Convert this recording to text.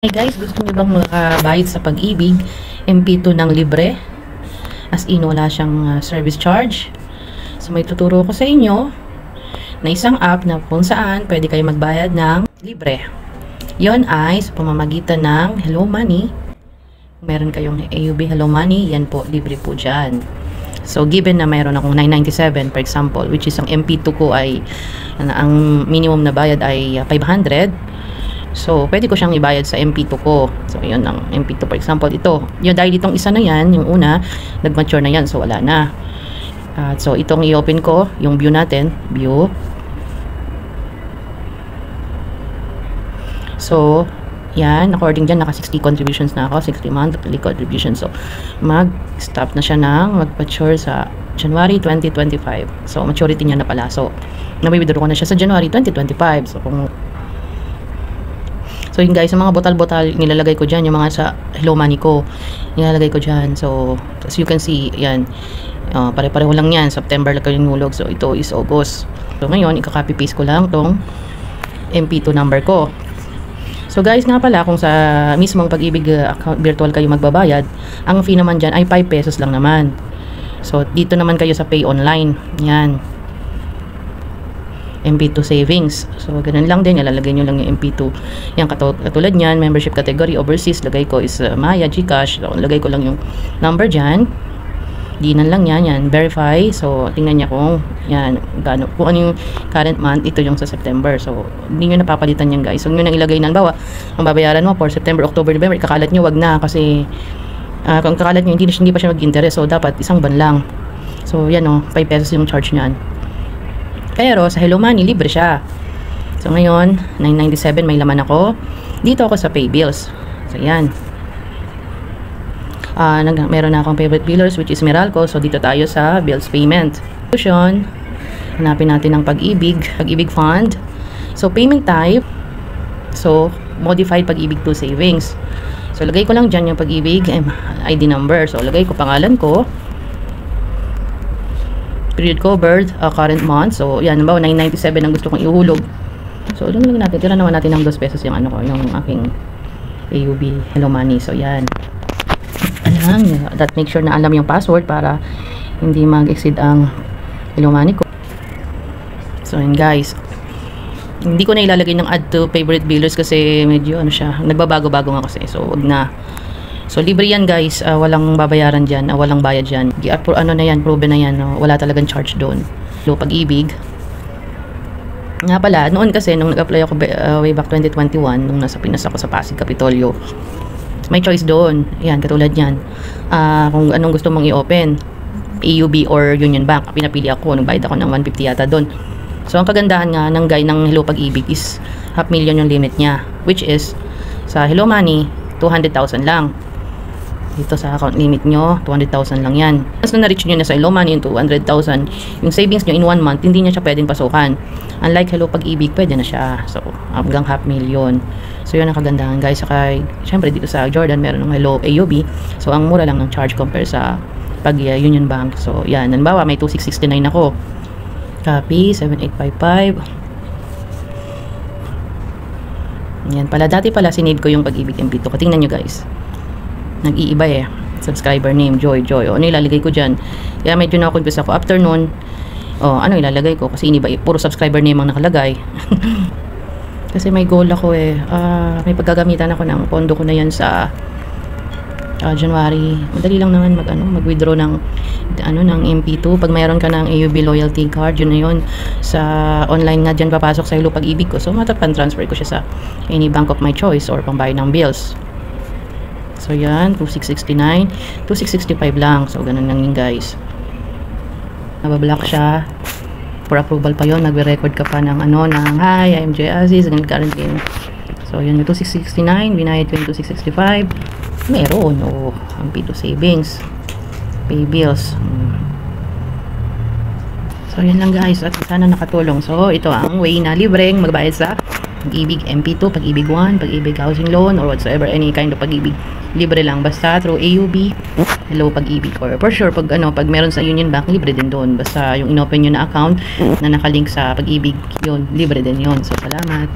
Hey guys, gusto niyo bang makabayad sa Pag-ibig MP2 ng libre? As in, wala siyang service charge. So may tuturo ko sa inyo na isang app na kung saan pwede kayo magbayad ng libre. Yon ay sa pamamagitan ng Hello Money. Meron kayong AUB Hello Money, yan po, libre po dyan. So given na mayroon akong 997 for example, which is ang MP2 ko ay ang minimum na bayad ay 500. So, pwede ko siyang ibayad sa MP2 ko. So, yun ang MP2 for example, ito. Yun, dahil itong isa na yan, yung una, nag-mature na yan. So, wala na. So, itong i-open ko, yung view natin. View. So, yan. According dyan, naka 60 contributions na ako. 60 monthly contributions. So, mag-stop na siya ng mag-mature sa January 2025. So, maturity niya na pala. So, nabibidro ko na siya sa January 2025. So yun guys, yung mga botal-botal nilalagay ko dyan, yung mga sa Hello Money ko nilalagay ko dyan. So as you can see, yan, pare-pareho lang yan. September lang kayo nulog. So ito is August. So ngayon, ika-copy paste ko lang tong MP2 number ko. So guys, nga pala, kung sa mismong Pag-ibig account virtual kayo magbabayad, ang fee naman dyan ay 5 pesos lang naman. So dito naman kayo sa Pay Online, yan, MP2 savings. So, ganun lang din. Ilalagay nyo lang yung MP2. Yan, katulad nyan, membership category, overseas. Lagay ko is Maya, Gcash. So, lagay ko lang yung number dyan. Dinan lang yan. Yan, verify. So, tingnan niya kung, yan, kung ano yung current month. Ito yung sa September. So, hindi nyo napapalitan yan, guys. So, nyo nang ilagay ng bawa. Ang babayaran mo for September, October, November, kakalat nyo, wag na. Kasi, kung kakalat nyo, hindi pa siya mag-interest. So, dapat isang ban lang. So, yan o, 5 pesos yung charge nyan. Pero sa Hello Money, libre siya. So ngayon, 997 may laman ako. Dito ako sa Pay Bills. So yan. Meron na akong favorite billers which is Meralco. So dito tayo sa Bills Payment. Solution. Hanapin natin ang Pag-ibig Fund. So payment type. So modified Pag-ibig to savings. So lagay ko lang dyan yung Pag-ibig ID number. So lagay ko pangalan ko. Period covered, current month. So, yan, nabawa 997 ang gusto kong ihulog. So, doon lang natin. Tira naman natin ng 2 pesos yung yung aking AUB Hello Money. So, yan. Alam, that make sure na alam yung password para hindi mag-exceed ang Hello Money ko. So, yan guys. Hindi ko na ilalagay ng add to favorite billers kasi medyo siya, nagbabago-bago nga kasi. So, wag na. So, libre yan guys. Walang babayaran dyan. Walang bayad dyan. Ano na yan, proven na yan. Wala talagang charge doon. So, Pag-ibig. Nga pala, noon kasi, nung nag-apply ako way back 2021, nung nasa Pinas ako sa Pasig, Kapitolyo, may choice doon. Yan, katulad yan. Kung anong gusto mong i-open. AUB or Union Bank. Pinapili ako. Nagbayad ako ng 150 yata doon. So, ang kagandahan nga ng guy ng Hello Pag-ibig is 500,000 yung limit niya. Which is, sa Hello Money, 200,000 lang. Dito sa account limit nyo, 200,000 lang yan. Once na na-reach nyo na sa Hello Money yung 200,000, yung savings nyo in 1 month, hindi nyo siya pwedeng pasukan. Unlike Hello Pag-ibig, pwede na siya. So, hanggang 500,000. So, yun ang kagandahan guys. Saka, syempre dito sa Jordan, meron ng Hello AUB. So, ang mura lang ng charge compare sa Union Bank. So, yan. Halimbawa, may 2669 ako. Copy, 7855. Yan pala. Dati pala, sinave ko yung Pag-ibig MP2. Tingnan nyo guys. Nag-iiba eh. Subscriber name, Joy. Ano ilalagay ko dyan? Kaya medyo na-confuse ako. After nun, ano ilalagay ko? Kasi iniba, puro subscriber name ang nakalagay. Kasi may goal ako eh. May paggagamitan ako ng pondo ko na yan sa January. Madali lang naman mag-withdraw ng MP2. Pag mayroon ka ng AUB loyalty card, yun na yun. Sa online nga dyan papasok sa Hello Pag-ibig ko. So, matapan-transfer ko siya sa any bank of my choice or pambayad ng bills. So, yan. 2669. 2665 lang. So, ganun lang yun, guys. Nabablock siya. For approval pa yun. Nagre-record ka pa ng hi, I'm Jay Aziz. Ganun current game. So, yun. 2669. Binayad ko yung 2665. Meron. Ang MP2 savings. Pay bills. So, yan lang, guys. At sana nakatulong. So, ito ang way na libreng magbayad sa Pag-ibig MP2, Pag-ibig 1, Pag-ibig housing loan, or whatsoever, any kind of Pag-ibig. Libre lang basta through AUB, Hello Pag-ibig, or for sure pag meron sa Union Bank, libre din doon. Basta yung inopen nyo na account na nakalink sa Pag-ibig, yun, libre din yun. So, salamat.